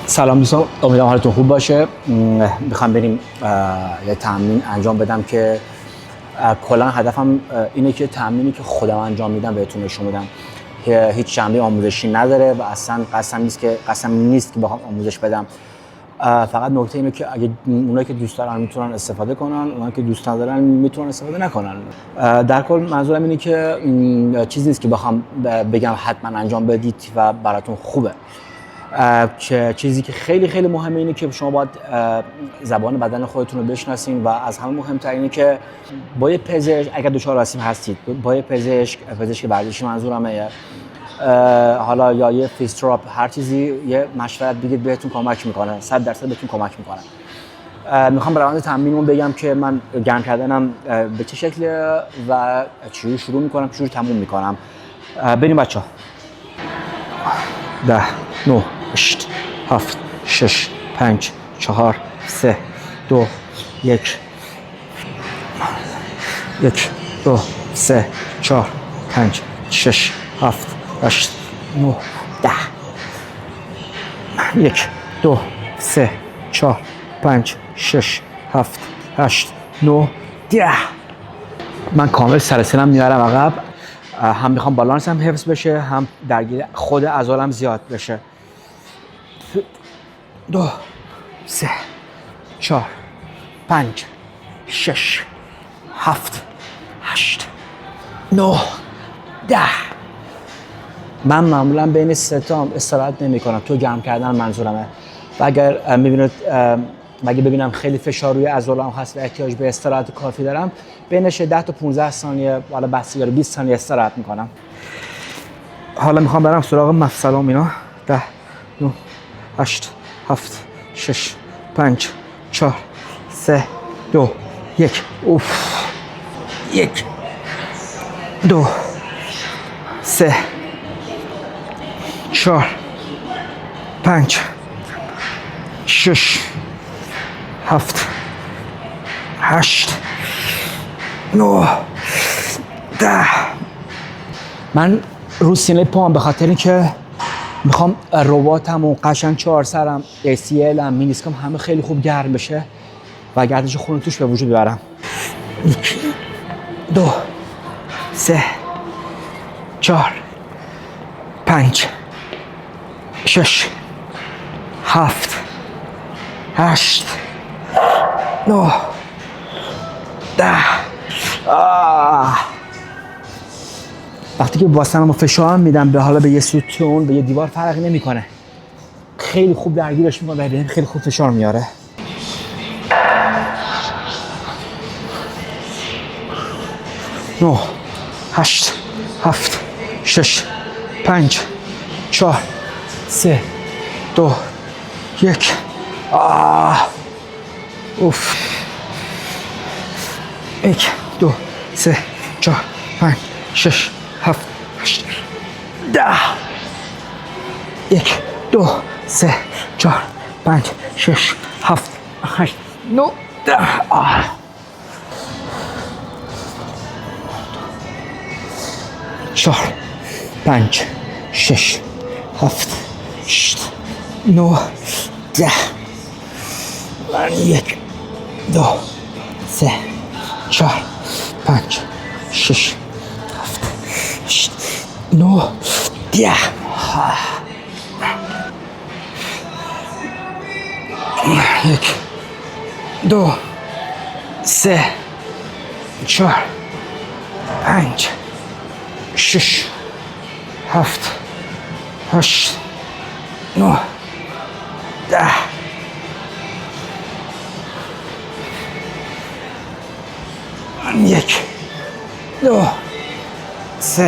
سلام دوستان، امیدوارم حالتون خوب باشه. میخوام بریم یه تمرین انجام بدم که کلا هدفم اینه که تمرینی که خودم انجام میدم بهتون نشون بدم. هیچ جنبه آموزشی نداره و اصلا قسم نیست که بخوام آموزش بدم. فقط نکته اینه که اگه اونایی که دوست دارن میتونن استفاده کنن، اونایی که دوست ندارن میتونن استفاده نکنن. در کل منظورم اینه که چیزی نیست که بخوام بگم حتما انجام بدید و براتون خوبه. چیزی که خیلی خیلی مهمه اینه که شما باید زبان بدن خودتون رو بشناسین و از همه مهمتر اینه که با یه پزشک، اگر دچار آسیب هستید، با یه پزشک ورزشی منظورمه، حالا یا یه فیزیوتراپ، هر چیزی یه مشورت بگید بهتون کمک میکنه، 100% بهتون کمک میکنه. میخوام روند تمرینمون بگم که من گرم کردنم به چه شکله و چجوری شروع میکنم، چجوری تموم میکنم. بریم بچه‌ها. 10 9 8 7 6 5 4 3 2 1 1 2 3 4 5 6 7 8 9 10 1 2 3 4 5 6 7 8 9 10. من کامل سلسلم میارم عقب، هم میخوام بالانسم حفظ بشه، هم درگیر خود عضلم زیاد بشه. 2 3 4 5 6 7 8 9 10. من معمولا بین 3 تا استراحت نمی کنم تو گرم کردن منظورمه. و اگر میبینید ببینم خیلی فشار روی عضلام هست و احتیاج به استراحت کافی دارم، بینش 10 تا 15 ثانیه والا بستگی 20 ثانیه استراحت میکنم. حالا میخوام برم سراغ مفصلام. اینا 10 9 8 7 6 5 4 3 2 1. اوف. 1 2 3 4 5 6 7 8 9 10. من رو سینه پام به خاطر اینکه میخوام رباطم و قشنگ 4 سرم، ACL هم، مینیسکم همه خیلی خوب گرم بشه و گردش خون توش به وجود بیارم. 1 2 3 4 5 6 7 8 9 10. وقتی که واسنم فشار میدم به یه ستون، به یه دیوار، فرقی نمیکنه، خیلی خوب درگیرش میکنه و خیلی خوب فشار میاره. نه 8 7 6 5 4 3 2 1. اوف. 1 2 3 4 5 6 7 8 10. 1 2 3 4 5 6 7 8 9 10. 4 5 6 7 8 9 10. 1 2 3 4 5 6 7 8 9 10. 1 2 3 4 5 6 7 8 9 10. 1 2 3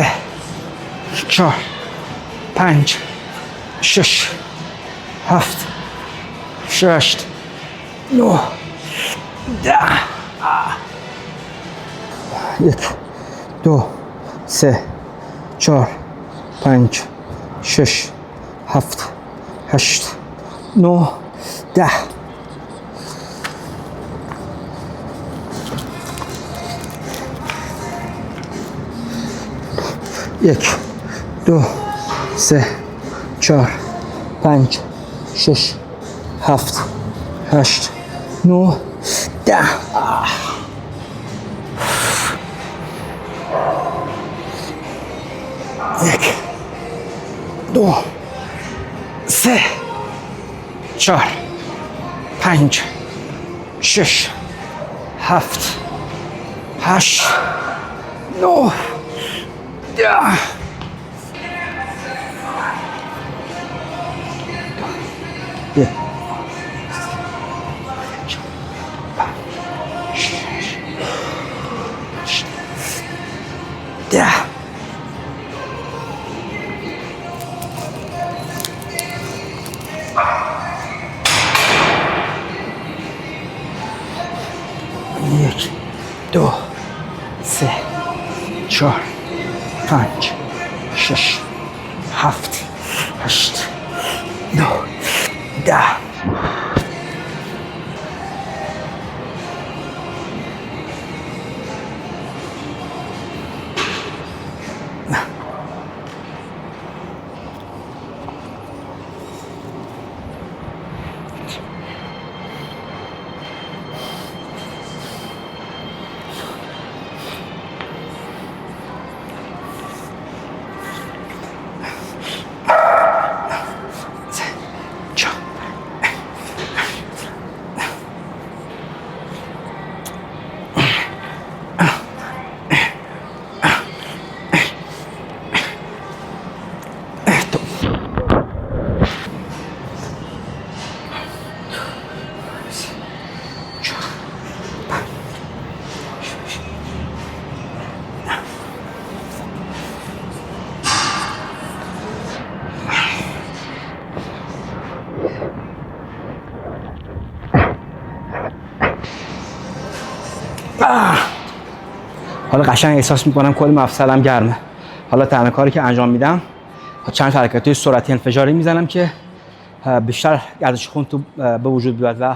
4 5 6 7 8 9 10. 1 2 3 4 5 6 7 8 9 10. 1 2 3 4 5 6 7 8 9 10. 1 2 3 4 5 6 7 8 9 10. Yeah. یک دو سه چهار پنج شش هفت هشت نه 10. حالا قشنگ احساس میکنم کل مفصلم گرمه. حالا تنها کاری که انجام میدم چند حرکت‌های سرعتی انفجاری میزنم که بیشتر گردش خون تو به وجود بیاد و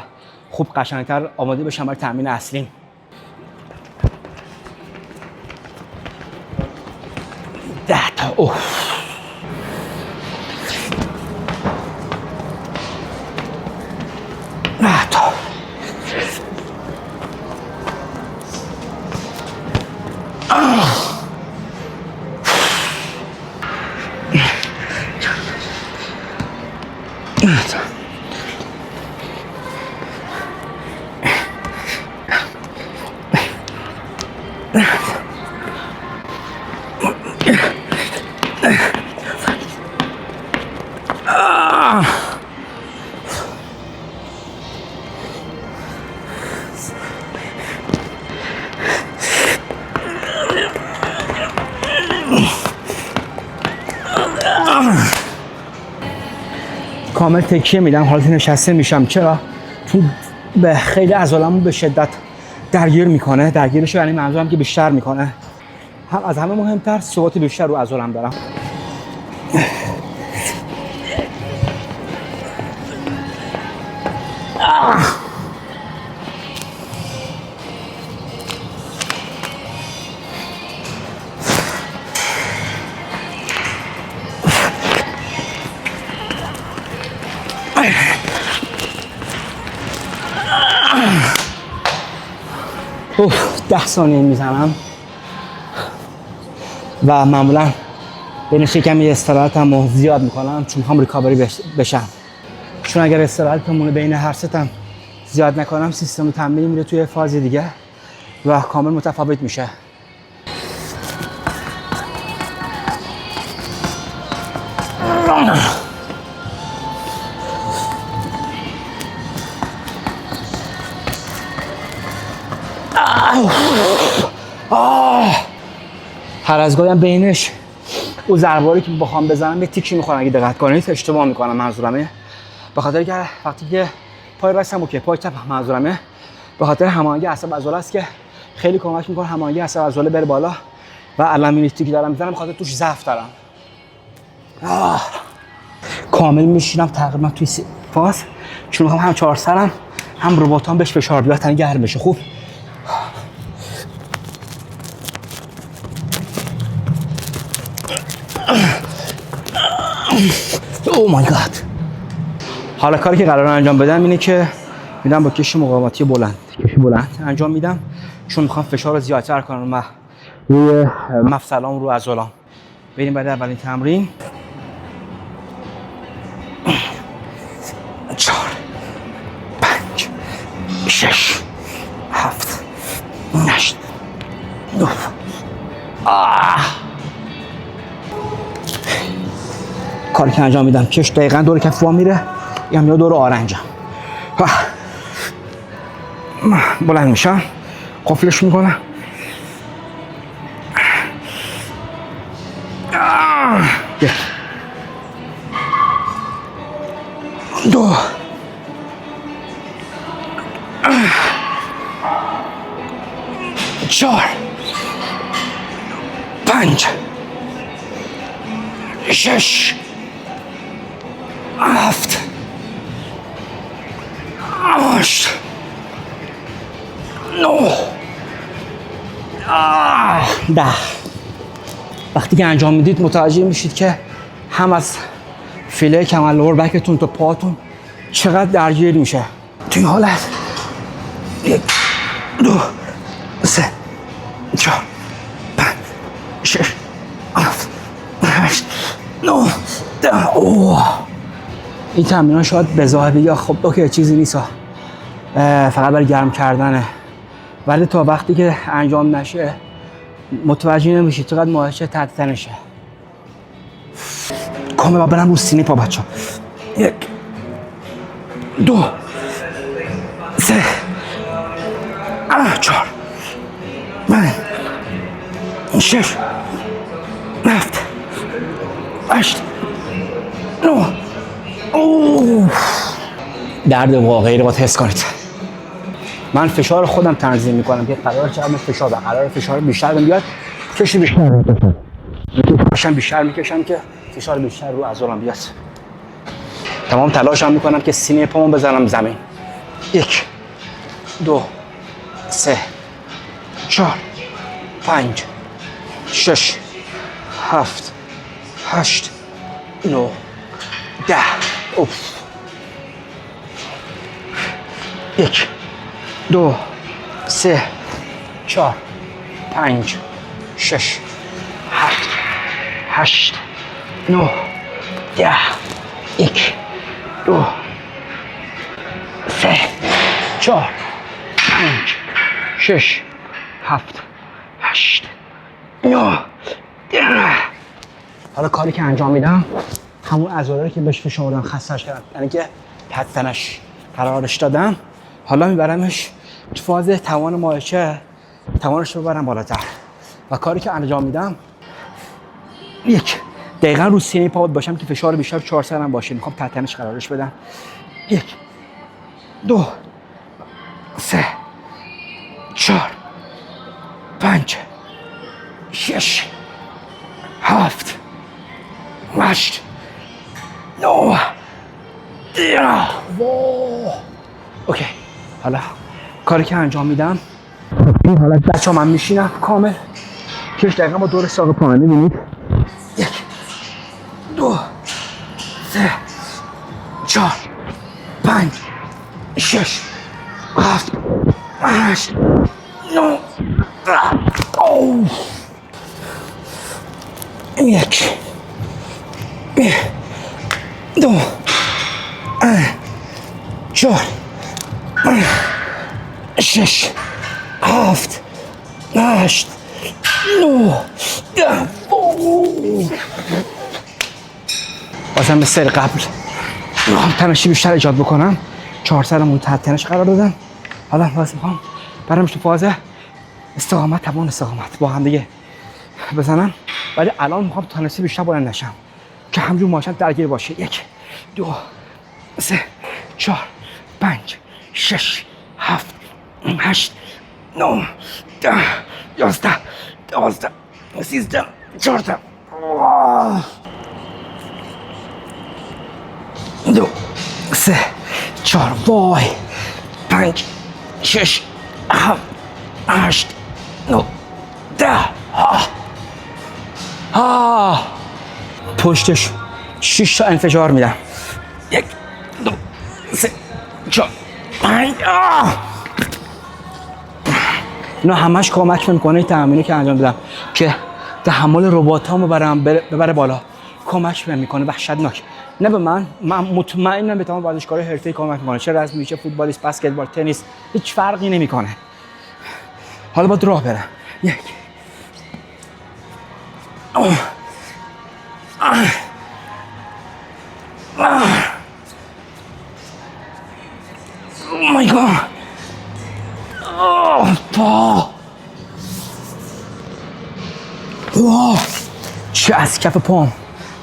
خوب قشنگتر آماده بشم برای تمرین اصلی. 10 تا. اوه. 10 تا. کامل تکیه میدم، حالت نشسته میشم. چرا؟ چون به خیلی عضلامو به شدت درگیر میکنه. درگیرش یعنی منظورم که بیشتر میکنه. هم از همه مهمتر ثبات بیشتر رو عضلام دارم. اوه 10 ثانیه میزنم و معمولا بینش کمی استراحتمو زیاد میکنم چون هم ریکاوری بشم. چون اگر استراحتمون بین هر ستم زیاد نکنم سیستم تمرین میره توی فاز دیگه و کامل متفاوت میشه. هر از گاهی هم بینش اون ضربه‌ای که بخوام بزنم یه تیکی میخورم. اگه دقت کنید اشتباه میکنم. منظورمه به خاطر که وقتی که پای راستم اوکی، پای چپ منظورمه به خاطر هماهنگی عصب عضله است که خیلی کمک میکنه هماهنگی عصب عضله بره بالا و الان این تیکی دارم میزنم به خاطر توش ضعف دارم. کامل میشینم تقریبا توی فاز چون هم 4 سرم هم رباطام بهش فشار بیاد تا گرم بشه. خوب Oh my god. حالا کاری که قرار انجام بدم اینه که میرم با کش مقاومتی بلند انجام میدم، چون میخوام فشار رو زیادتر کنم روی مفصلام، رو عضلام. بریم بعد اولین تمرین. 4 5 6 7 8 9 کاری که انجام میدم کش دقیقاً دور کف وا میره یا دور آرنجم. بلند میشم، قفلش میکنم. 1 2 4 5 6 7 8 9 10. وقتی که انجام میدید متوجه میشید که هم از فیله کمر لور بکتون تا پاتون چقدر درگیر میشه. تو این حالت 1 2 3 4 5 6 7 8 9 10. این تمرین شاید به ظاهر بگی خب اوکی چیزی نیست، فقط برای گرم کردنه، ولی تا وقتی که انجام نشه متوجه نمیشید چقدر ماهیچه تحت تنشه. کامل با برم رو سینه پا بچه ها. 1 2 3 4 5 6 7 8 9. درد واقعی رو باید حس کنید. من فشار خودم تنظیم میکنم که قرار چقدر فشار و قرار فشار بیشتر بیاد، کشی بیشتر میکشم که فشار بیشتر رو عضلام بیاد. تمام تلاشم میکنم که سینه پامو بزنم زمین. 1 2 3 4 5 6 7 8 9 10. 1 2 3 4 5 6 7 8 9 10. 1 2 3 4 5 6 7 8 9 10. حالا کاری که انجام میدم همون عضله که بهش فشار دادم خسته‌اش کردم، یعنی که پد تنش قرارش دادم، حالا میبرمش تو فاز توان ماهیچه، توانش رو ببرم بالاتر. و کاری که انجام میدم 1 دقیقاً رو سینه پا باشم که فشار بیشتر 4 سرم باشه، میخوام پد تنش قرارش بدم. 1 2 3 4 5 6 7 8 9 10. اوکی. حالا کاری که انجام میدم این حالت بچه من میشینم کامل، کش دقیقا با دور ساق پا میبینید. 1 2 3 4 5 6 7 8 9 10. 1 2 4 6 7 8 9 10. بازم به سر قبل میخوام تنشی بیشتر ایجاد بکنم، 4 سرمون تحت تنش قرار دادم. حالا باز میخوام برم تو فاز استقامت، توان استقامت با هم دیگه بزنم، ولی الان میخوام تنشی بیشتر بلند نشم که همجور ماشین درگیر باشه. 1 2 3 4 5 6 7 8 9 10 11 12 13 14 2 3 4 وای 5 6 7 8 9 10. پشتش 6 تا انفجار میدم. 1 2 سه 4 5 اینا همش کمک میکنه این تمرینی که انجام دادم که تحمل رباتامو ببره بالا. کمک میکنه وحشتناک. نه به من مطمئنم به تمام ورزشکارای حرفه‌ای کمک میکنه، چه رزمی چه فوتبالیست، بسکتبال، تنیس، هیچ فرقی نمیکنه. حالا باید راه برم. 1 Oh my god. چه از کف پام،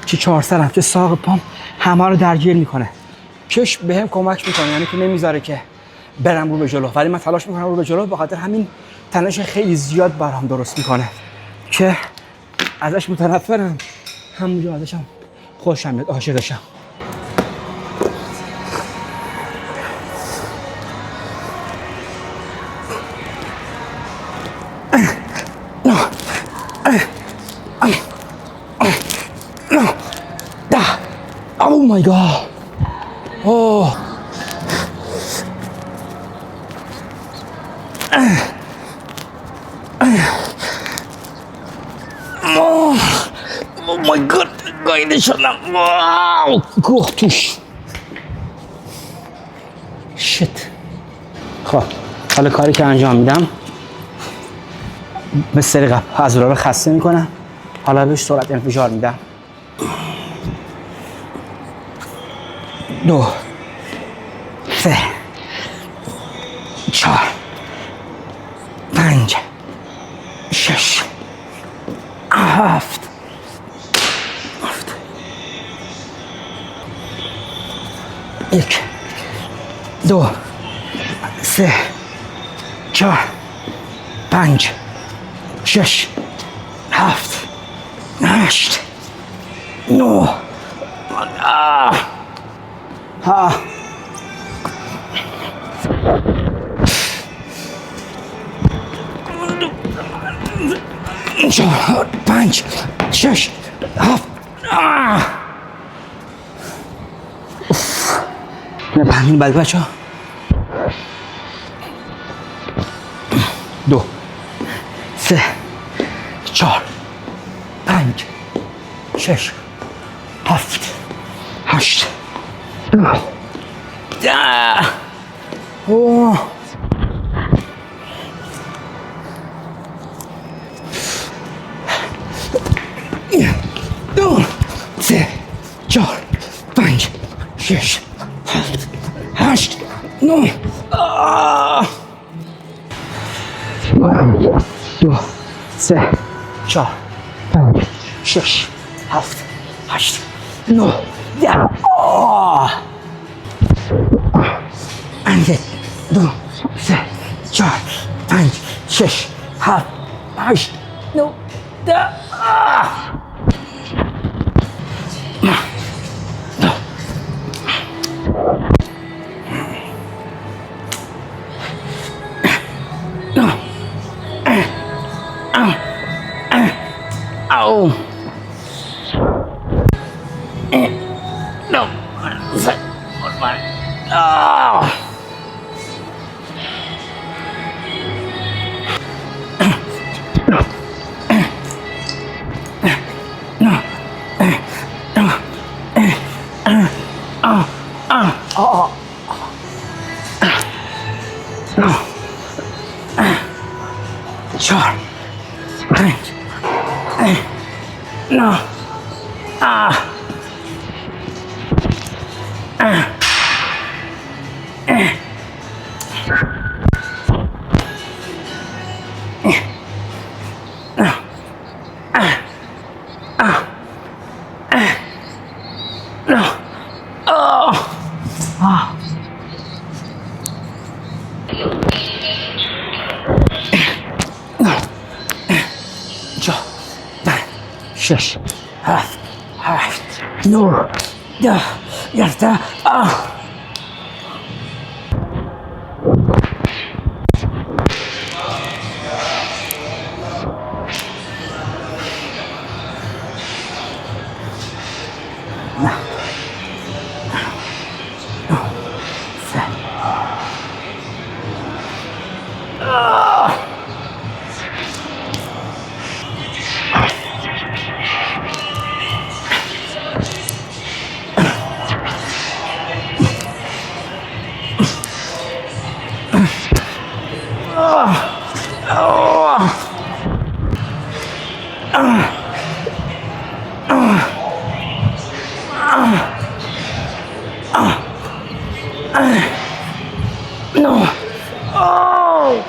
چه 4 سرم، چه ساق پام، همه رو درگیر میکنه. کش بهم کمک میکنه، یعنی که نمیذاره که برم رو به جلو، ولی من تلاش میکنم رو به جلو. به خاطر همین تنش خیلی زیاد برام درست میکنه که ازش متنفرم، همونجا ازشم خوشم میاد، عاشقشم. Oh my god. Oh. Oh my god. گایده شدم. واو. گوه توش. شت. خب حالا کاری که انجام میدم مثل قبل عضله رو خسته میکنم، حالا بهش سرعت انفجار میدم. 2 3 4 5 6 7 1 2 3 4 5 6 7 8 9 4 5 6 7 ببینید بعد بچه ها 2 3 4 5 6 7 8 9 اوه 2 3 4 5 6 7 8 9 2 3 4 5 6 7 8 9 10 2 3 4 5 6 7 8 9 Ow. No. What my? Oh. Sure. No. شش هفت هشت نه ده 11 No. Oh.